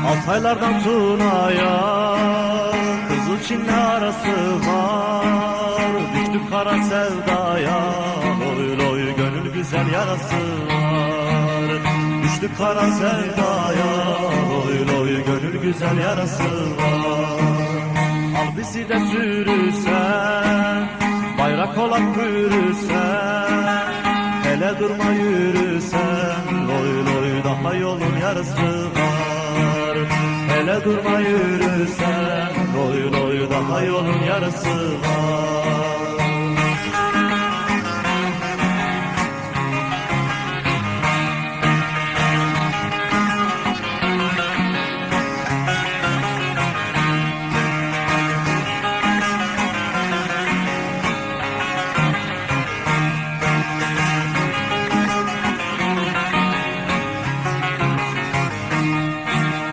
Altaylardan Tuna'ya Kızıl Çin'le arası var. Düştük kara sevdaya, loy loy gönül güzel yarası var. Düştük kara sevdaya, loy loy gönül güzel yarası var. Al bizi de sürürsen, bayrak olarak bürürsen, hele durma yürürsen, loy loy daha yolun yarısı var. Hele durma yürürsen, loy loy daha yolun yarısı var.